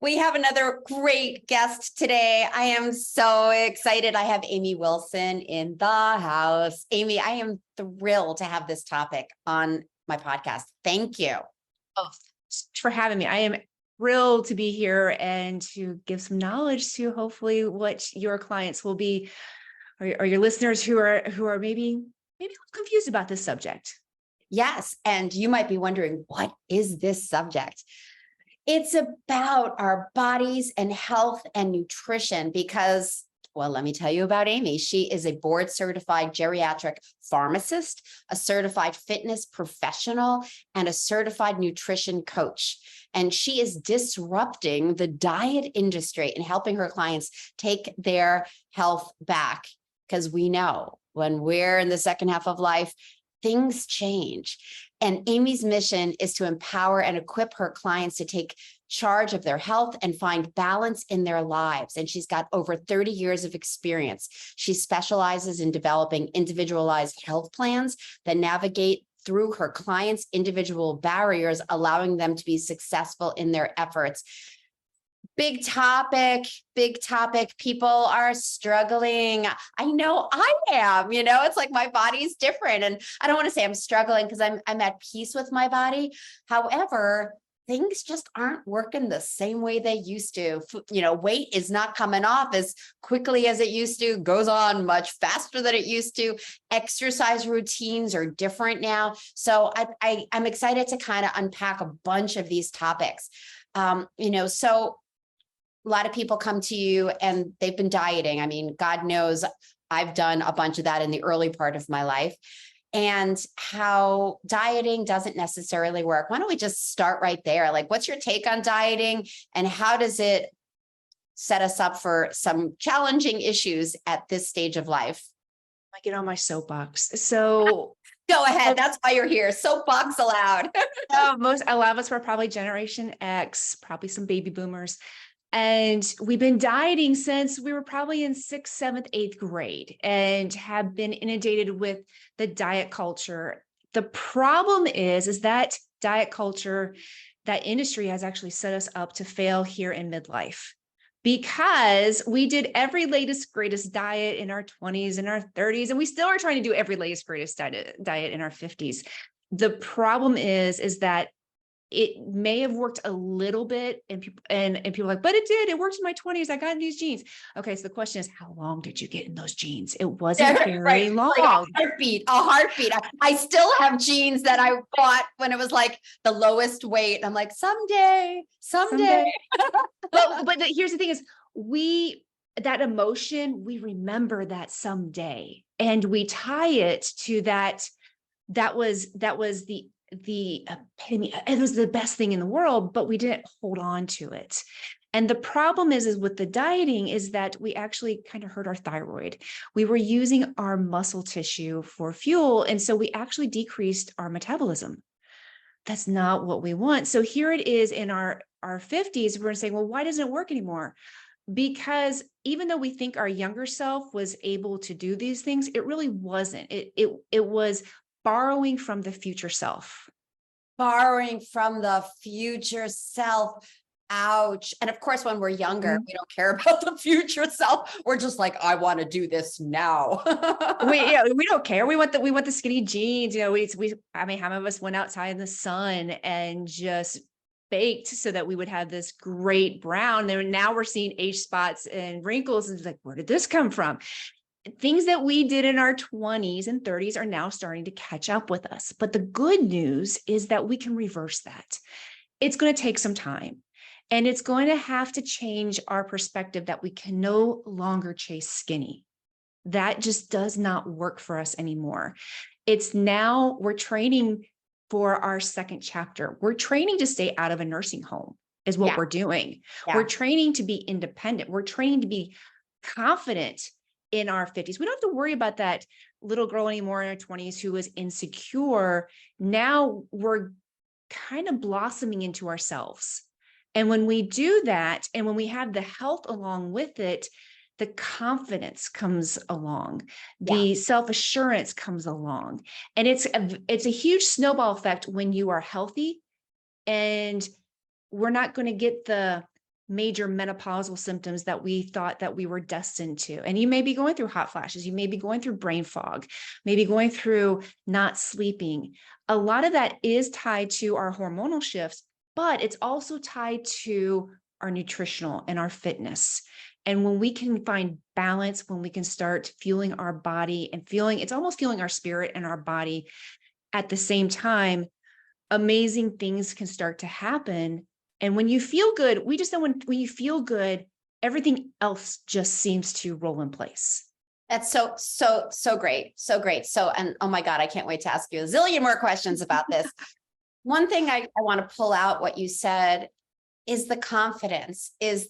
We have another great guest today. I am so excited. I have Amy Wilson in the house. Amy, I am thrilled to have this topic on my podcast. Thank you. Oh, thanks for having me. I am thrilled to be here and to give some knowledge to hopefully what your clients will be, or your listeners who are maybe a little confused about this subject. Yes, and you might be wondering, what is this subject? It's about our bodies and health and nutrition because, well, let me tell you about Amy. She is a board certified geriatric pharmacist, a certified fitness professional, and a certified nutrition coach. And she is disrupting the diet industry and helping her clients take their health back. Because we know when we're in the second half of life, things change. And Amy's mission is to empower and equip her clients to take charge of their health and find balance in their lives. And she's got over 30 years of experience. She specializes in developing individualized health plans that navigate through her clients' individual barriers, allowing them to be successful in their efforts. Big topic. People are struggling. I know I am, it's like my body's different. And I don't want to say I'm struggling because I'm at peace with my body. However, things just aren't working the same way they used to. Weight is not coming off as quickly as it used to, goes on much faster than it used to. Exercise routines are different now. So I'm excited to kind of unpack a bunch of these topics. So a lot of people come to you and they've been dieting. I mean, God knows I've done a bunch of that in the early part of my life, and how dieting doesn't necessarily work. Why don't we just start right there? Like, what's your take on dieting and how does it set us up for some challenging issues at this stage of life? I get on my soapbox. So go ahead. That's why you're here. Soapbox allowed. a lot of us were probably Generation X, probably some baby boomers. And we've been dieting since we were probably in 6th, 7th, 8th grade and have been inundated with the diet culture. The problem is that diet culture, that industry has actually set us up to fail here in midlife, because we did every latest, greatest diet in our 20s and our 30s, and we still are trying to do every latest, greatest diet in our 50s. The problem is that it may have worked a little bit, and people are like, but it worked in my 20s. I got in these genes. Okay. So the question is, how long did you get in those genes? It wasn't very long. Like a heartbeat. I still have genes that I bought when it was like the lowest weight. I'm like, someday. But here's the thing is, that emotion, we remember that someday, and we tie it to that was the epitome. It was the best thing in the world, but we didn't hold on to it. And the problem is with the dieting is that we actually kind of hurt our thyroid. We were using our muscle tissue for fuel. And so we actually decreased our metabolism. That's not what we want. So here it is in our 50s, we're saying, well, why doesn't it work anymore? Because even though we think our younger self was able to do these things, it really wasn't. It was borrowing from the future self. Borrowing from the future self. Ouch. And of course, when we're younger, we don't care about the future self. We're just like, I want to do this now. we don't care. We want the skinny jeans. I mean, how many of us went outside in the sun and just baked so that we would have this great brown? And now we're seeing age spots and wrinkles. And it's like, where did this come from? Things that we did in our 20s and 30s are now starting to catch up with us. But the good news is that we can reverse that. It's going to take some time, and it's going to have to change our perspective that we can no longer chase skinny. That just does not work for us anymore. It's now we're training for our second chapter. We're training to stay out of a nursing home is what we're doing. Yeah. We're training to be independent. We're training to be confident in our 50s. We don't have to worry about that little girl anymore in our 20s who was insecure. Now we're kind of blossoming into ourselves. And when we do that, and when we have the health along with it, the confidence comes along, the self-assurance comes along. And it's a huge snowball effect when you are healthy, and we're not going to get the major menopausal symptoms that we thought that we were destined to. And you may be going through hot flashes. You may be going through brain fog, maybe going through not sleeping. A lot of that is tied to our hormonal shifts, but it's also tied to our nutritional and our fitness. And when we can find balance, when we can start fueling our body and it's almost fueling our spirit and our body at the same time, amazing things can start to happen. And when you feel good, we just know when you feel good, everything else just seems to roll in place. That's so great. So great. So, and oh my God, I can't wait to ask you a zillion more questions about this. One thing I want to pull out what you said is the confidence, is,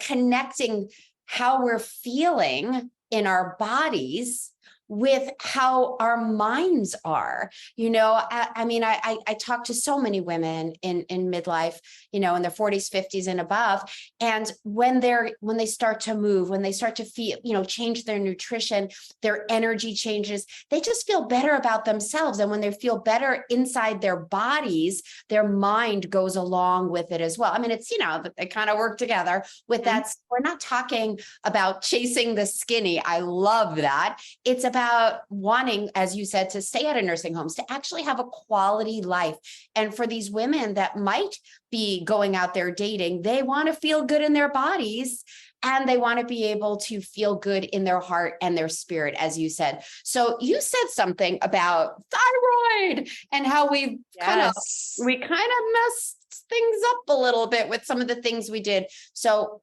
connecting how we're feeling in our bodies with how our minds are. I talk to so many women in midlife, in their 40s, 50s and above. And when they start to move, when they start to feel, change their nutrition, their energy changes, they just feel better about themselves. And when they feel better inside their bodies, their mind goes along with it as well. I mean, it's, they kind of work together with that. We're not talking about chasing the skinny. I love that. It's about wanting, as you said, to stay at a nursing homes, to actually have a quality life. And for these women that might be going out there dating, they want to feel good in their bodies, and they want to be able to feel good in their heart and their spirit, as you said. So you said something about thyroid and how we kind of messed things up a little bit with some of the things we did. So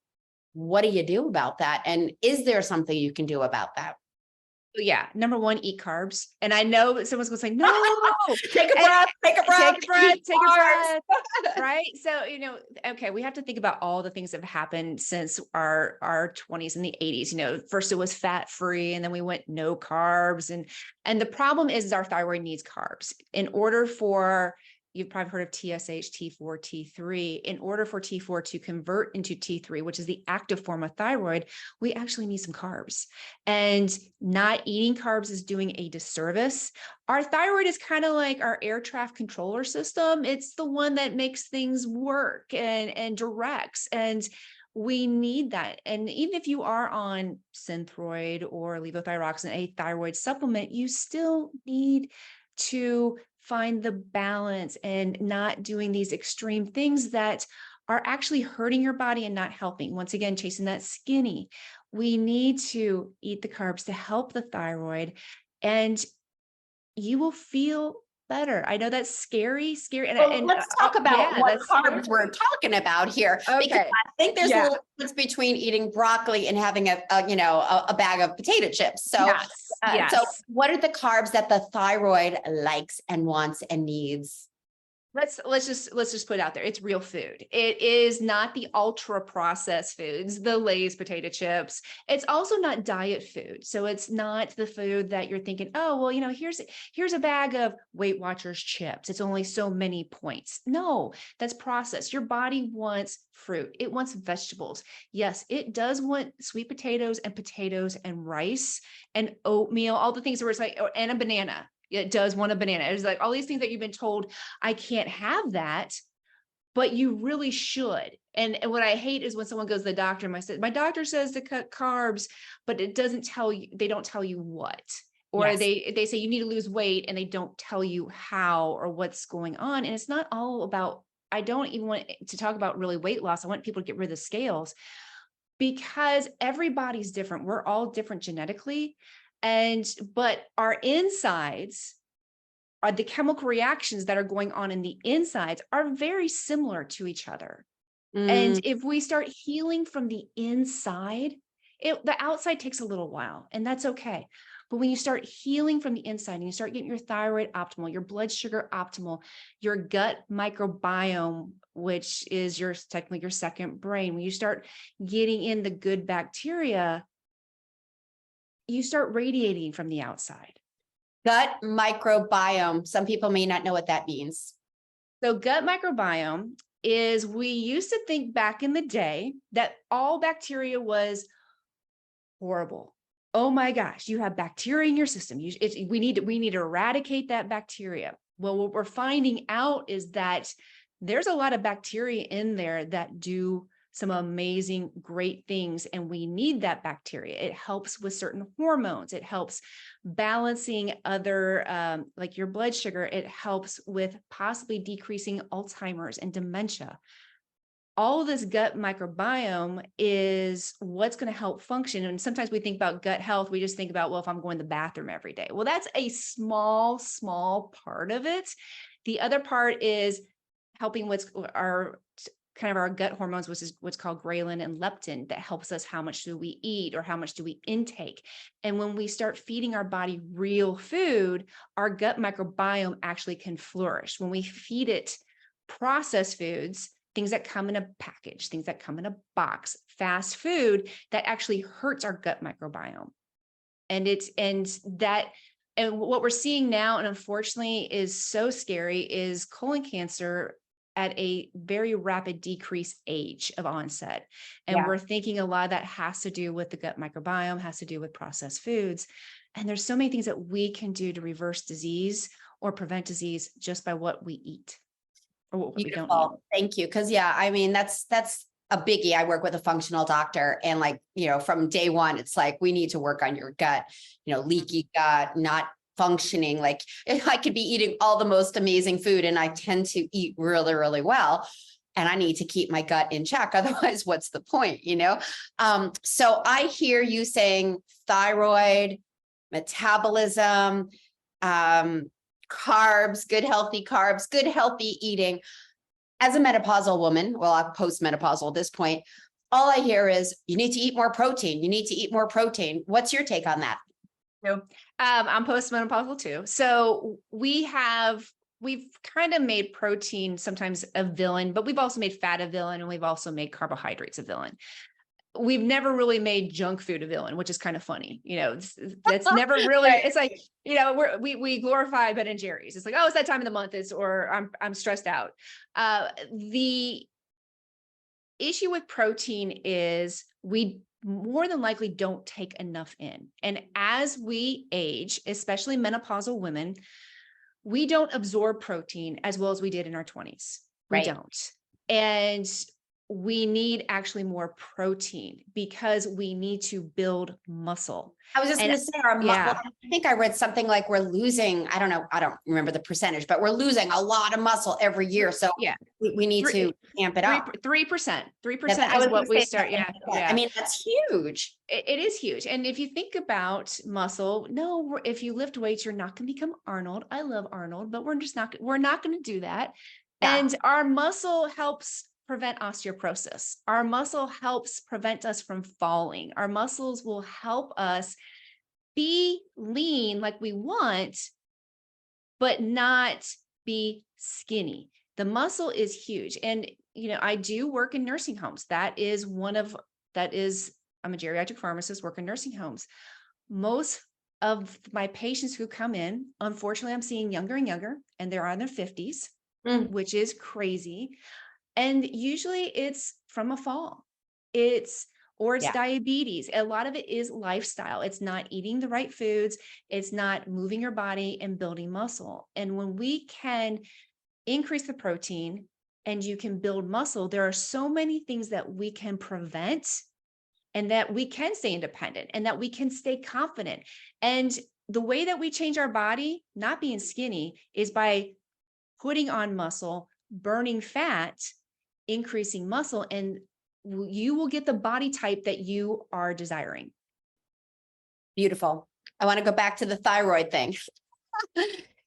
what do you do about that? And is there something you can do about that? Yeah. Number one, eat carbs. And I know someone's going to say, no, take a breath, take a breath. Right. So, okay, we have to think about all the things that have happened since our 20s and the 80s. First it was fat free, and then we went no carbs. And the problem is our thyroid needs carbs in order for, you've probably heard of TSH, T4, T3. In order for T4 to convert into T3, which is the active form of thyroid, we actually need some carbs. And not eating carbs is doing a disservice. Our thyroid is kind of like our air traffic controller system. It's the one that makes things work and directs. And we need that. And even if you are on Synthroid or levothyroxine, a thyroid supplement, you still need to find the balance and not doing these extreme things that are actually hurting your body and not helping. Once again, chasing that skinny. We need to eat the carbs to help the thyroid, and you will feel better. I know that's scary. Well, let's talk about what carbs we're talking about here. Okay. Because I think there's a little difference between eating broccoli and having a bag of potato chips. So, yes. So what are the carbs that the thyroid likes and wants and needs? Let's just put it out there. It's real food. It is not the ultra processed foods, the Lay's potato chips. It's also not diet food. So it's not the food that you're thinking, oh, well, here's a bag of Weight Watchers chips. It's only so many points. No, that's processed. Your body wants fruit. It wants vegetables. Yes, it does want sweet potatoes and rice and oatmeal, all the things where it's like, and a banana. It does want a banana. It's like all these things that you've been told, I can't have that, but you really should. And what I hate is when someone goes to the doctor and my doctor says to cut carbs, but it doesn't tell you, they don't tell you what, or Yes. they say you need to lose weight and they don't tell you how or what's going on. And it's not all about, I don't even want to talk about really weight loss. I want people to get rid of the scales, because everybody's different. We're all different genetically. But our insides are the chemical reactions that are going on in the insides are very similar to each other. And if we start healing from the inside, the outside takes a little while, and that's okay. But when you start healing from the inside and you start getting your thyroid optimal, your blood sugar optimal, your gut microbiome, which is technically your second brain, when you start getting in the good bacteria, you start radiating from the outside. Gut microbiome. Some people may not know what that means. So gut microbiome is, we used to think back in the day that all bacteria was horrible. Oh my gosh, you have bacteria in your system. We need to eradicate that bacteria. Well, what we're finding out is that there's a lot of bacteria in there that do some amazing, great things. And we need that bacteria. It helps with certain hormones. It helps balancing other, like your blood sugar. It helps with possibly decreasing Alzheimer's and dementia. All this gut microbiome is what's going to help function. And sometimes we think about gut health, we just think about, well, if I'm going to the bathroom every day. Well, that's a small part of it. The other part is helping with our kind of our gut hormones, which is what's called ghrelin and leptin, that helps us how much do we eat or how much do we intake. And when we start feeding our body real food, our gut microbiome actually can flourish. When we feed it processed foods, things that come in a package, things that come in a box, fast food, that actually hurts our gut microbiome. And what we're seeing now, and unfortunately is so scary, is colon cancer at a very rapid decrease age of onset. And we're thinking a lot of that has to do with the gut microbiome, has to do with processed foods. And there's so many things that we can do to reverse disease or prevent disease just by what we eat. Or what we don't eat. Thank you. Because I mean, that's a biggie. I work with a functional doctor, and like, from day one, it's like, we need to work on your gut, leaky gut, not functioning. Like, I could be eating all the most amazing food, and I tend to eat really, really well, and I need to keep my gut in check. Otherwise, what's the point, So I hear you saying thyroid, metabolism, carbs, good, healthy eating. As a menopausal woman, well, I'm postmenopausal at this point, all I hear is you need to eat more protein. You need to eat more protein. What's your take on that? I'm postmenopausal too. So we've kind of made protein sometimes a villain, but we've also made fat a villain, and we've also made carbohydrates a villain. We've never really made junk food a villain, which is kind of funny. That's never really, it's like, we glorify Ben and Jerry's. It's like, oh, it's that time of the month, or I'm stressed out. The issue with protein is we more than likely don't take enough in. And as we age, especially menopausal women, we don't absorb protein as well as we did in our 20s. We don't. And we need actually more protein because we need to build muscle. I was just going to say, I think I read something like we're losing, I don't remember the percentage, but we're losing a lot of muscle every year. So we need to amp it up. 3% is what we start. I mean, that's huge. It is huge. And if you think about muscle, if you lift weights, you're not going to become Arnold. I love Arnold, but we're not going to do that. Yeah. And our muscle helps prevent osteoporosis. Our muscle helps prevent us from falling. Our muscles will help us be lean like we want, but not be skinny. The muscle is huge. And, I do work in nursing homes. I'm a geriatric pharmacist, work in nursing homes. Most of my patients who come in, unfortunately, I'm seeing younger and younger, and they're in their 50s, which is crazy. And usually it's from a fall. It's diabetes. A lot of it is lifestyle. It's not eating the right foods. It's not moving your body and building muscle. And when we can increase the protein and you can build muscle, there are so many things that we can prevent, and that we can stay independent, and that we can stay confident. And the way that we change our body, not being skinny, is by putting on muscle, burning fat, increasing muscle, and you will get the body type that you are desiring. Beautiful. I want to go back to the thyroid thing.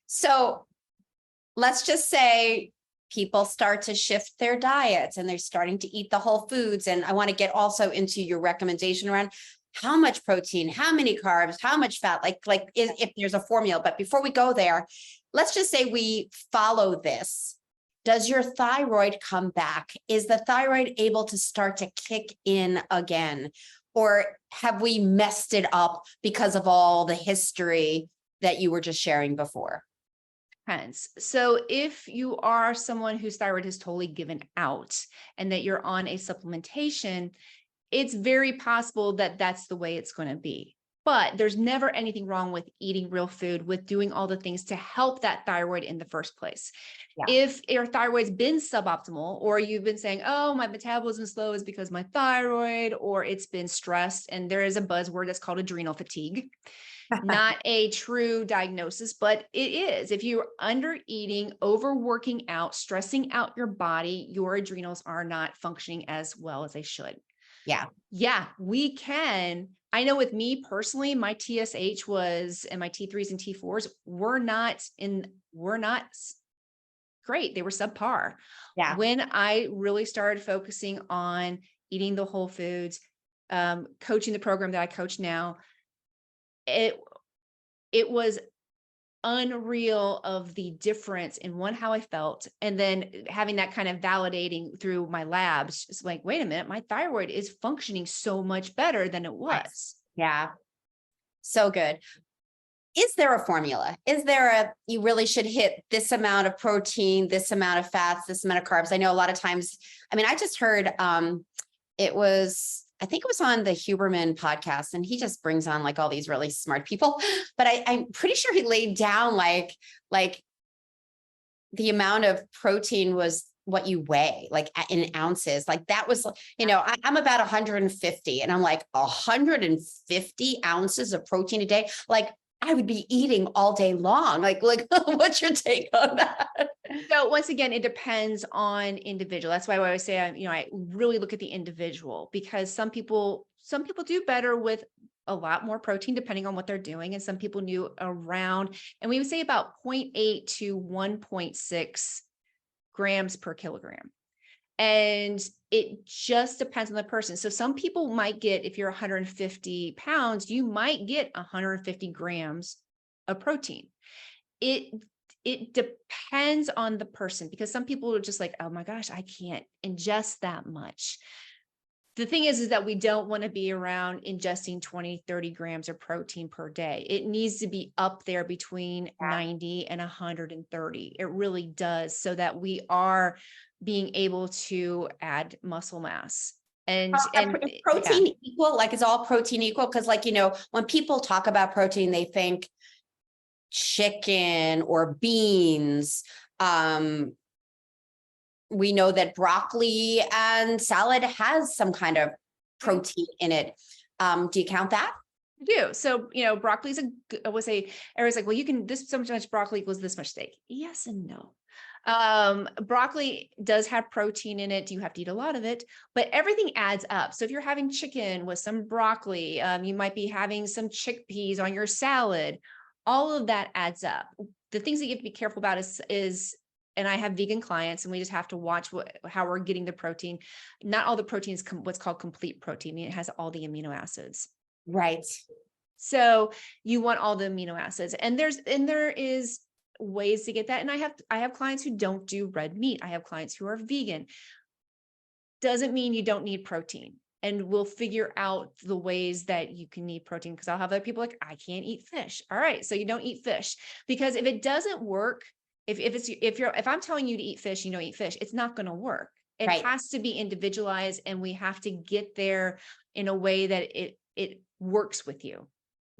So let's just say people start to shift their diets and they're starting to eat the whole foods. And I want to get also into your recommendation around how much protein, how many carbs, how much fat, if there's a formula. But before we go there, let's just say we follow this. Does your thyroid come back? Is the thyroid able to start to kick in again? Or have we messed it up because of all the history that you were just sharing before? Depends. So if you are someone whose thyroid has totally given out and that you're on a supplementation, it's very possible that that's the way it's going to be. But there's never anything wrong with eating real food, with doing all the things to help that thyroid in the first place. Yeah. If your thyroid's been suboptimal, or you've been saying, oh, my metabolism is slow is because my thyroid, or it's been stressed, and there is a buzzword that's called adrenal fatigue. Not a true diagnosis, but it is. If you're under eating, overworking out, stressing out your body, your adrenals are not functioning as well as they should. Yeah. Yeah, we can. I know with me personally, my TSH was, and my T3s and T4s were not great. They were subpar. Yeah. When I really started focusing on eating the whole foods, coaching the program that I coach now, it was unreal of the difference in how I felt. And then having that kind of validating through my labs, it's like, wait a minute, my thyroid is functioning so much better than it was. Nice. Yeah. So good. Is there a formula? Is there you really should hit this amount of protein, this amount of fats, this amount of carbs? I know a lot of times, I mean, I just heard, I think it was on the Huberman podcast, and he just brings on like all these really smart people, but I'm pretty sure he laid down like the amount of protein was what you weigh, like in ounces. Like that was, I'm about 150, and I'm like 150 ounces of protein a day. Like I would be eating all day long. Like what's your take on that? So once again, it depends on individual. That's why I always say, I really look at the individual, because some people do better with a lot more protein depending on what they're doing. And some people knew around, and we would say about 0.8 to 1.6 grams per kilogram. And it just depends on the person. So some people might get, if you're 150 pounds, you might get 150 grams of protein. It depends on the person, because some people are just like, oh my gosh, I can't ingest that much. The thing is that we don't want to be around ingesting 20, 30 grams of protein per day. It needs to be up there between 90 and 130. It really does, so that we are being able to add muscle mass. And protein equal, like is all protein equal? Because when people talk about protein, they think chicken or beans. We know that broccoli and salad has some kind of protein in it. Do you count that? I do. So, broccoli's I would say, everyone's like, well, you can, this so much broccoli equals this much steak. Yes and no. Broccoli does have protein in it. You have to eat a lot of it, but everything adds up. So if you're having chicken with some broccoli, you might be having some chickpeas on your salad. All of that adds up. The things that you have to be careful about is, and I have vegan clients, and we just have to watch how we're getting the protein. Not all the protein is what's called complete protein. It has all the amino acids. Right. So you want all the amino acids, and there is ways to get that. And I have clients who don't do red meat. I have clients who are vegan. Doesn't mean you don't need protein. And we'll figure out the ways that you can need protein, because I'll have other people like, I can't eat fish. All right. So you don't eat fish, because if it doesn't work, if I'm telling you to eat fish, you don't eat fish, it's not going to work. It has to be individualized, and we have to get there in a way that it works with you.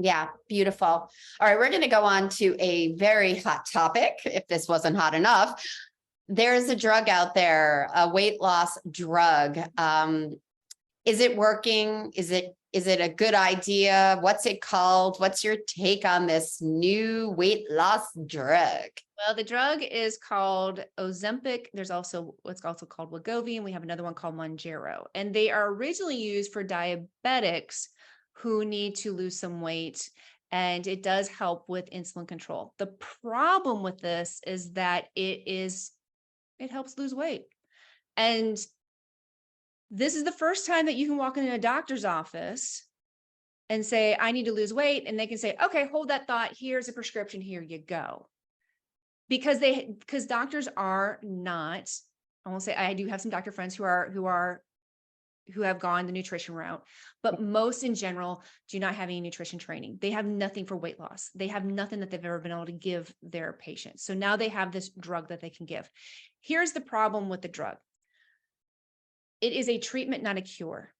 Yeah. Beautiful. All right. We're going to go on to a very hot topic, if this wasn't hot enough. There's a drug out there, a weight loss drug. Is it working? Is it a good idea? What's it called? What's your take on this new weight loss drug? Well, the drug is called Ozempic. There's also what's also called Wegovy, and we have another one called Mounjaro. And they are originally used for diabetics who need to lose some weight, and it does help with insulin control. The problem with this is that it helps lose weight. And this is the first time that you can walk into a doctor's office and say, I need to lose weight. And they can say, okay, hold that thought. Here's a prescription. Here you go. Because doctors are not, I won't say, I do have some doctor friends who have gone the nutrition route, but most in general do not have any nutrition training. They have nothing for weight loss. They have nothing that they've ever been able to give their patients. So now they have this drug that they can give. Here's the problem with the drug. It is a treatment, not a cure.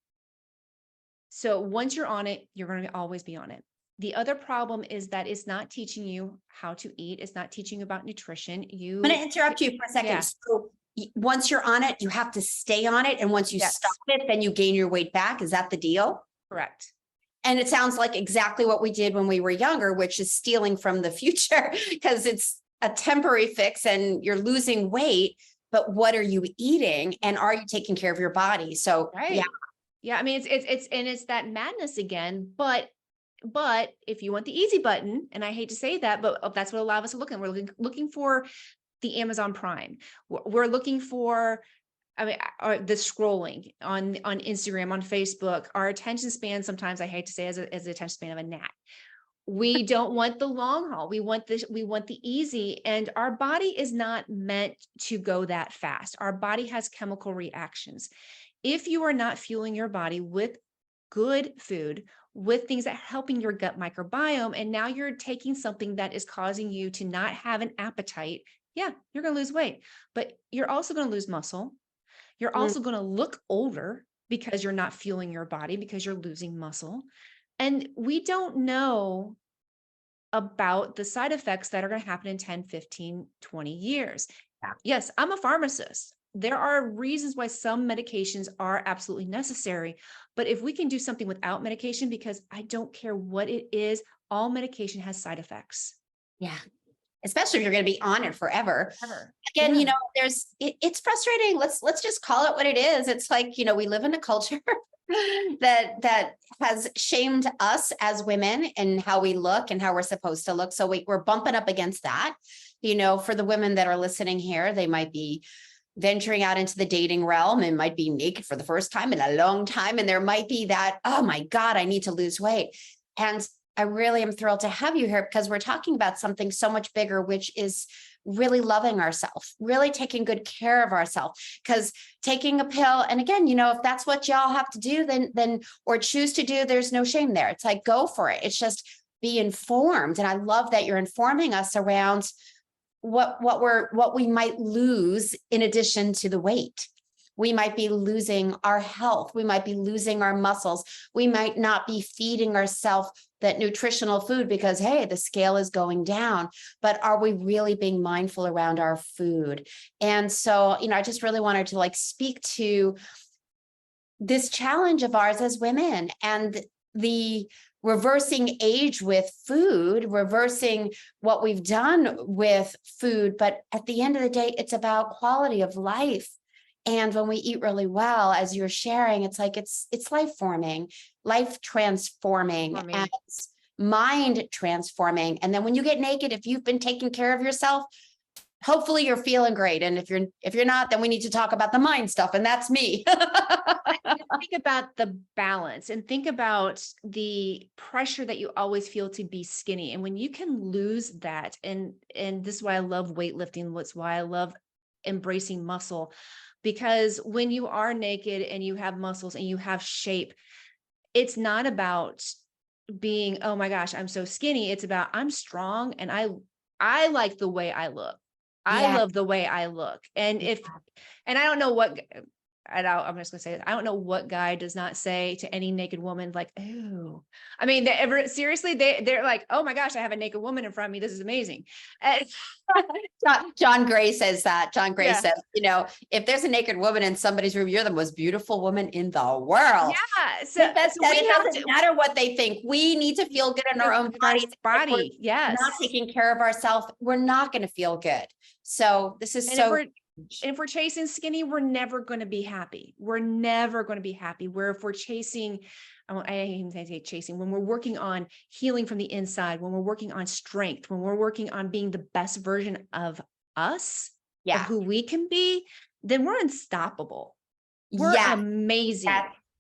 So once you're on it, you're going to always be on it. The other problem is that it's not teaching you how to eat. It's not teaching you about nutrition. I'm going to interrupt you for a second. Yeah. So once you're on it, you have to stay on it. And once you Yes. stop it, then you gain your weight back. Is that the deal? Correct. And it sounds like exactly what we did when we were younger, which is stealing from the future, because it's a temporary fix and you're losing weight. But what are you eating? And are you taking care of your body? So Right. yeah. Yeah. I mean, it's that madness again, but if you want the easy button, and I hate to say that, but that's what a lot of us are looking. We're looking for the Amazon Prime. We're looking for, I mean, the scrolling on Instagram, on Facebook. Our attention span, sometimes I hate to say, as the attention span of a gnat. We don't want the long haul. We want the easy, and our body is not meant to go that fast. Our body has chemical reactions. If you are not fueling your body with good food, with things that are helping your gut microbiome, and now you're taking something that is causing you to not have an appetite, yeah, you're going to lose weight, but you're also going to lose muscle. You're also going to look older because you're not fueling your body, because you're losing muscle. And we don't know about the side effects that are going to happen in 10, 15, 20 years. Yeah. Yes, I'm a pharmacist. There are reasons why some medications are absolutely necessary. But if we can do something without medication, because I don't care what it is, all medication has side effects. Yeah. Especially if you're going to be on it forever. Again, Yeah. it's frustrating. Let's just call it what it is. It's like, we live in a culture that has shamed us as women and how we look and how we're supposed to look. So we're bumping up against that. For the women that are listening here, they might be venturing out into the dating realm and might be naked for the first time in a long time. And there might be that, oh my God, I need to lose weight. And I really am thrilled to have you here, because we're talking about something so much bigger, which is really loving ourselves, really taking good care of ourselves. Because taking a pill, and again, if that's what y'all have to do, then or choose to do, there's no shame there. It's like, go for it. It's just be informed. And I love that you're informing us around what we might lose in addition to the weight. We might be losing our health. We might be losing our muscles. We might not be feeding ourselves that nutritional food because, hey, the scale is going down. But are we really being mindful around our food? And so, I just really wanted to speak to this challenge of ours as women and the reversing age with food, reversing what we've done with food. But at the end of the day, it's about quality of life. And when we eat really well, as you're sharing, it's like it's life forming, life transforming, and mind transforming. And then when you get naked, if you've been taking care of yourself, hopefully you're feeling great. And if you're not, then we need to talk about the mind stuff. And that's me. Think about the balance and think about the pressure that you always feel to be skinny. And when you can lose that, and this is why I love weightlifting. That's why I love embracing muscle. Because when you are naked and you have muscles and you have shape, it's not about being, oh my gosh, I'm so skinny. It's about, I'm strong and I like the way I look. I love the way I look. And and I don't know what, I'm just gonna say it. I don't know what guy does not say to any naked woman, like, "Ooh." I mean, seriously, they're like, "Oh my gosh, I have a naked woman in front of me. This is amazing." John Gray says that. John Gray says, if there's a naked woman in somebody's room, you're the most beautiful woman in the world. Yeah. So it doesn't matter what they think. We need to feel good in our own body. Yes. Not taking care of ourselves, we're not going to feel good. So this is if we're chasing skinny, we're never going to be happy. We're never going to be happy. Where if we're chasing, I even say chasing, when we're working on healing from the inside, when we're working on strength, when we're working on being the best version of us, of who we can be, then we're unstoppable. We're amazing.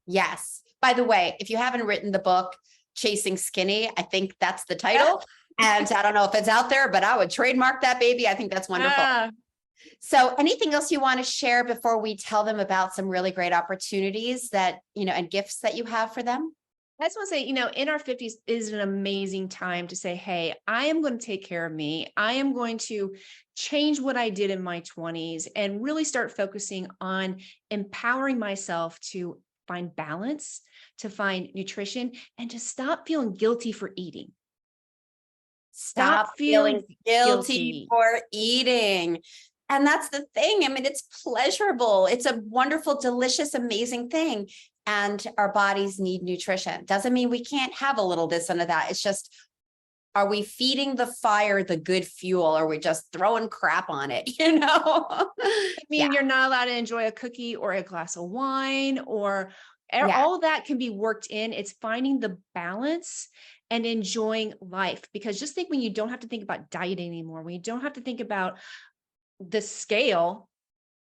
Yes. By the way, if you haven't written the book, Chasing Skinny, I think that's the title. And I don't know if it's out there, but I would trademark that baby. I think that's wonderful. So anything else you want to share before we tell them about some really great opportunities that, and gifts that you have for them? I just want to say, in our 50s is an amazing time to say, hey, I am going to take care of me. I am going to change what I did in my 20s and really start focusing on empowering myself to find balance, to find nutrition, and to stop feeling guilty for eating. Stop feeling guilty for eating. And that's the thing. I mean, it's pleasurable. It's a wonderful, delicious, amazing thing. And our bodies need nutrition. Doesn't mean we can't have a little this and of that. It's just, are we feeding the fire the good fuel, or are we just throwing crap on it? I mean, you're not allowed to enjoy a cookie or a glass of wine, or all that can be worked in. It's finding the balance and enjoying life. Because just think, when you don't have to think about dieting anymore, when you don't have to think about the scale,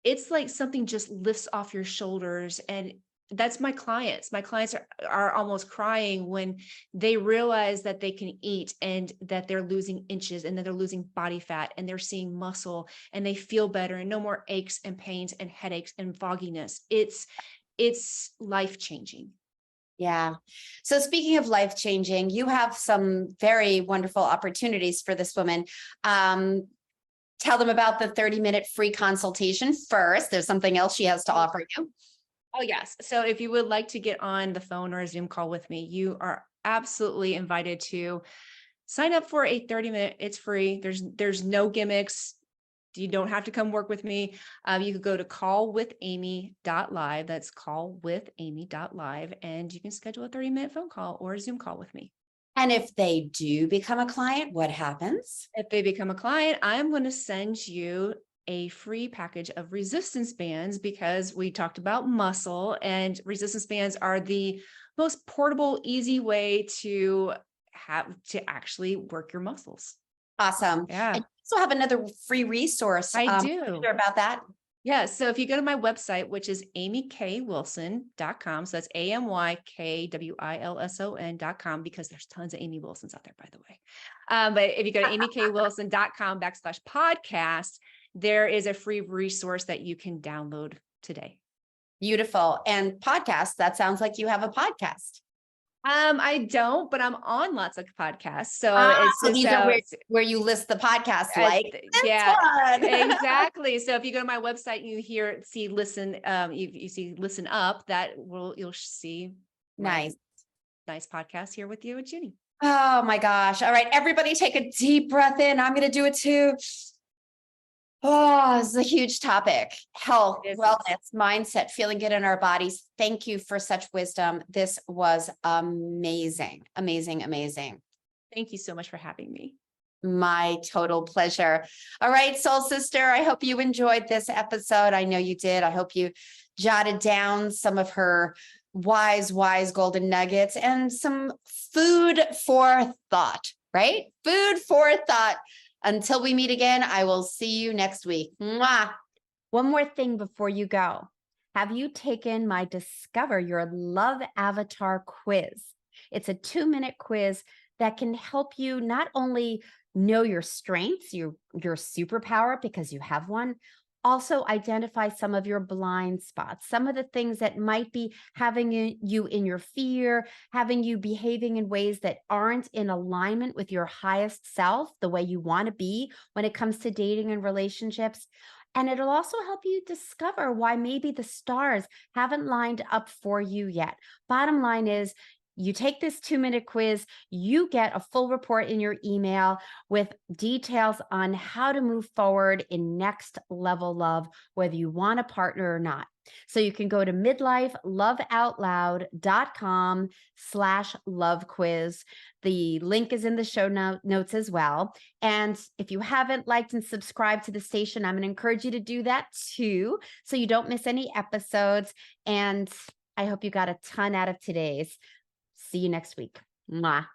it's like something just lifts off your shoulders. And that's my clients. My clients are almost crying when they realize that they can eat, and that they're losing inches, and that they're losing body fat, and they're seeing muscle, and they feel better, and no more aches and pains and headaches and fogginess. It's life-changing. Yeah. So speaking of life-changing, you have some very wonderful opportunities for this woman. Tell them about the 30-minute free consultation first. There's something else she has to offer you. Oh, yes. So if you would like to get on the phone or a Zoom call with me, you are absolutely invited to sign up for a 30-minute. It's free. There's no gimmicks. You don't have to come work with me. You could go to callwithamy.live. That's callwithamy.live. And you can schedule a 30-minute phone call or a Zoom call with me. And if they do become a client, what happens? If they become a client, I'm going to send you a free package of resistance bands, because we talked about muscle, and resistance bands are the most portable, easy way to actually work your muscles. Awesome. Yeah. And you also have another free resource. I do. About that. Yeah. So if you go to my website, which is amykwilson.com, so that's AMYKWILSON.com, because there's tons of Amy Wilsons out there, by the way. But if you go to amykwilson.com/podcast, there is a free resource that you can download today. Beautiful. And podcast, that sounds like you have a podcast. I don't, but I'm on lots of podcasts. So it's just, these are where you list the podcast, exactly. So if you go to my website, you see listen, you see listen up, you'll see nice podcast here with you and Ginny. Oh my gosh. All right, everybody take a deep breath in. I'm going to do it too. Oh, this is a huge topic. Health, wellness, mindset, feeling good in our bodies. Thank you for such wisdom. This was amazing, amazing, amazing. Thank you so much for having me. My total pleasure. All right, soul sister, I hope you enjoyed this episode. I know you did. I hope you jotted down some of her wise golden nuggets and some food for thought, right? Food for thought. Until we meet again, I will see you next week. Mwah. One more thing before you go. Have you taken my Discover Your Love Avatar quiz? It's a 2-minute quiz that can help you not only know your strengths, your superpower, because you have one, also identify some of your blind spots, some of the things that might be having you in your fear, having you behaving in ways that aren't in alignment with your highest self, the way you want to be when it comes to dating and relationships. And it'll also help you discover why maybe the stars haven't lined up for you yet. Bottom line is, you take this 2-minute quiz, you get a full report in your email with details on how to move forward in next level love, whether you want a partner or not. So you can go to midlifeloveoutloud.com/love quiz. The link is in the show notes as well. And if you haven't liked and subscribed to the station, I'm going to encourage you to do that too, so you don't miss any episodes. And I hope you got a ton out of today's. See you next week. Mwah.